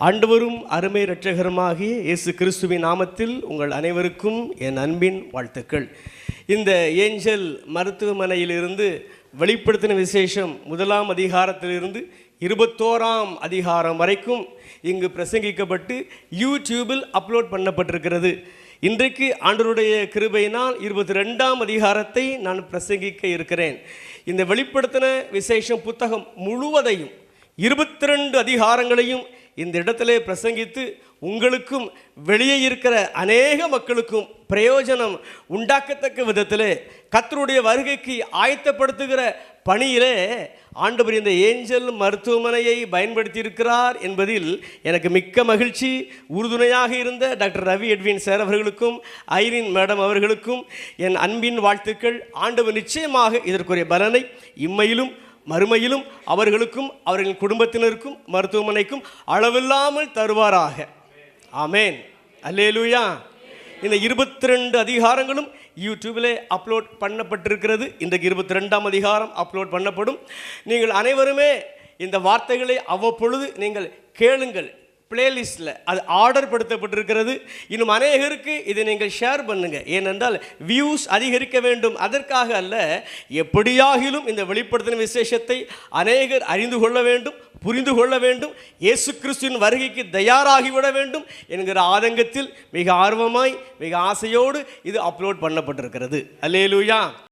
ஆண்டவரும் அருமை இரட்சகருமாகிய இயேசு கிறிஸ்துவின் நாமத்தில் உங்கள் அனைவருக்கும் என் அன்பின் வாழ்த்துக்கள். இந்த ஏஞ்சல் மருத்துவமனையிலிருந்து வெளிப்படுத்தின விசேஷம் 1ஆம் அதிகாரத்திலிருந்து 21ஆம் அதிகாரம் வரைக்கும் இங்கு பிரசங்கிக்கப்பட்டு யூடியூபில் அப்லோட் பண்ணப்பட்டிருக்கிறது. இன்றைக்கு ஆண்டவருடைய கிருபையினால் 22ஆம் அதிகாரத்தை நான் பிரசங்கிக்க இருக்கிறேன். இந்த வெளிப்படுத்தின விசேஷம் புத்தகம் முழுவதையும் 22 அதிகாரங்களையும் இந்த இடத்திலே பிரசங்கித்து உங்களுக்கும் வெளியே இருக்கிற அநேக மக்களுக்கும் பிரயோஜனம் உண்டாக்கத்தக்க விதத்திலே கர்த்தருடைய வருகைக்கு ஆயத்தப்படுத்துகிற பணியிலே ஆண்டவர் இந்த ஏஞ்சல் மருத்துவமனையை பயன்படுத்தி இருக்கிறார் என்பதில் எனக்கு மிக்க மகிழ்ச்சி. உறுதுணையாக இருந்த டாக்டர் ரவி எட்வின் சார் அவர்களுக்கும் ஐரின் மேடம் அவர்களுக்கும் என் அன்பின் வாழ்த்துக்கள். ஆண்டவர் நிச்சயமாக இதற்குரிய பலனை இம்மையிலும் மறுமையிலும் அவர்களுக்கும் அவர்களின் குடும்பத்தினருக்கும் மருத்துவமனைக்கும் அளவில்லாமல் தருவாராக. ஆமேன், அல்லேலூயா. இந்த 22 அதிகாரங்களும் யூடியூபிலே அப்லோட் பண்ணப்பட்டிருக்கிறது. இன்றைக்கு 22ஆம் அதிகாரம் அப்லோட் பண்ணப்படும். நீங்கள் அனைவருமே இந்த வார்த்தைகளை அவ்வப்பொழுது நீங்கள் கேளுங்கள். பிளேலிஸ்டில் அது ஆர்டர் படுத்தப்பட்டிருக்கிறது. இன்னும் அநேகருக்கு இதை நீங்கள் ஷேர் பண்ணுங்கள். ஏனென்றால் வியூஸ் அதிகரிக்க வேண்டும், அதற்காக அல்ல. எப்படியாகிலும் இந்த வெளிப்படுத்தின விசேஷத்தை அநேகர் அறிந்து கொள்ள வேண்டும், புரிந்து கொள்ள வேண்டும், இயேசு கிறிஸ்துவின் வருகைக்கு தயாராகிவிட வேண்டும் என்கிற ஆதங்கத்தில் மிக ஆர்வமாய் மிக ஆசையோடு இது அப்லோட் பண்ணப்பட்டிருக்கிறது. அல்லேலூயா.